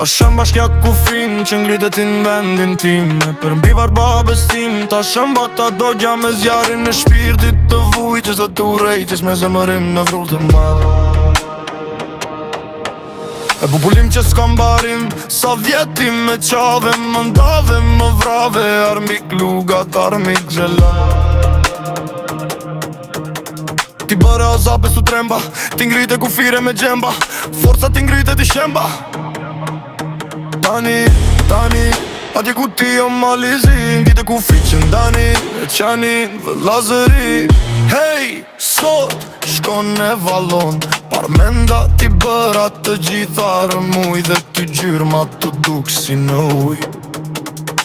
Ta shëm bashkja kufrin që ngritet i në vendin tim. E përmbivar babës tim. Ta shëm bata dogja me zjarin në shpirtit të vujtës dhe të urejtës me zemërim në vrull të madhe. E bubullim që s'kam barim, sa vjeti me qave, më ndave, më vrave, armik lugat, armik gjelat. Ti bëre azabe su tremba, ti ngrite kufire me gjemba, forca ti ngrite ti shemba. Tani, atje ku ti o malizin, vite ku fiqen dani, e qanin vëllazëri. Hej, sot shkon e vallon, parmenda ti bëra të gjitha rëmuj, dhe ty gjyrma të duk si në uj.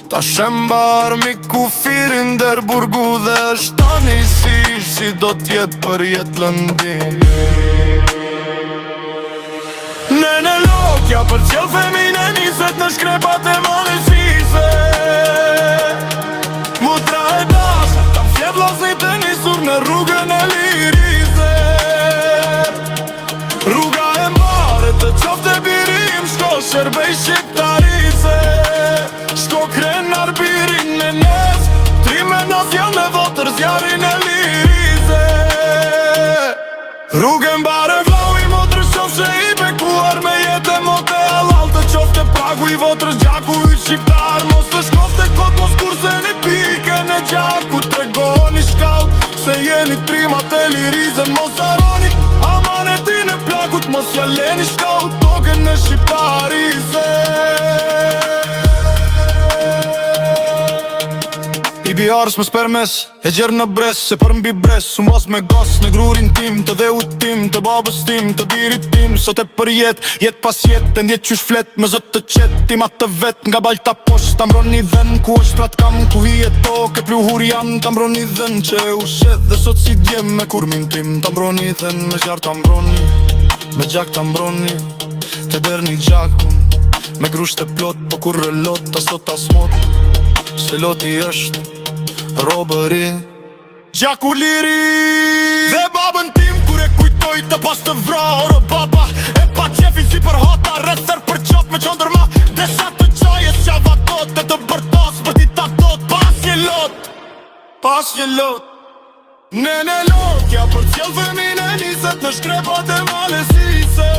Ta shemba armi kufirin der burgu dhe shtani si do t'jet për jet lëndin. Nene lokja për qel femine niset në shkrepat e malesise. Mutra e dashe, ta fjet lasnit e nisur në rrugën e lirise. Rruga e mare të qofte birim, shko Shërbej shqiptarise. Shko krenar birin në nes, trime nacion e votër zjarin e lirise. Rrugën bare vlau i motrë shofshe i bekuar, me jetë e mote halal të qofte pragu i votrës gjaku i shqiptar. Mos të shkofte kot, mos kurse një pike në gjaku, tregoni shkall se jeni trimat e lirizën. Mos aroni amanetin e plakut, mos jaleni shkall token në shqiptarise. I biarës më spermes, e gjerë në bres, se për mbi bres, unë vas me gas në grurin tim, të dheut tim, të babës tim, të dirit tim. Sot e për jet pas jet, e ndjet qysh flet, me zot të qet, tim atë vet, nga balta posh, ta mbron një dhen, ku është prat kam, ku hijet toke, pluhur janë, ta mbron një dhen, që e ushet, dhe sot si djem me kurmin tim, ta mbron një dhen, me zjarë ta mbron një, me gjak ta mbron një, të der një gjakun, me grusht e plot, po kur relot, ta sot ta smot, se loti është robëri, gjaku liri. Dhe babën tim kur e kujtoj të pas të vrarë baba, e pa qefin si për hota, rësër për qop me qondër ma, desha të qajes qava tot, dhe të bërtas për ti ta tot, pas një lot. Nene lokja për qel femine niset në shkrepat e malesise.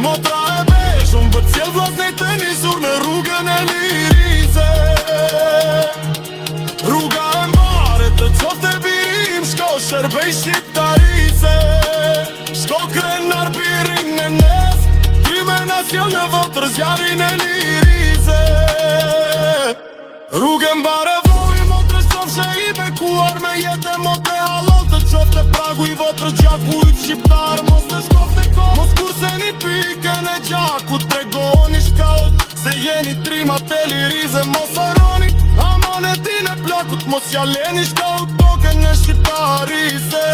Motra e beshun për qel vlasnit e nisur në rrugën e lirise. Rruga e mare të qofte birim, shko Shërbej shqiptarise. Shko krenar birin në nes, trime nacion në votër zjarin e lirise. Rrugë mbare vloj, motrës qofshe i bekuar, me jetë e mote halal të qofte pragu i votrës gjaku i shqiptar. Mos të shkofte kot, mos kurse një pike në gjaku, tregoni shkallët se jeni trimat e lirise. Mos aroni amanetin e plakut, mos jaleni shkallët token në shqiptarise.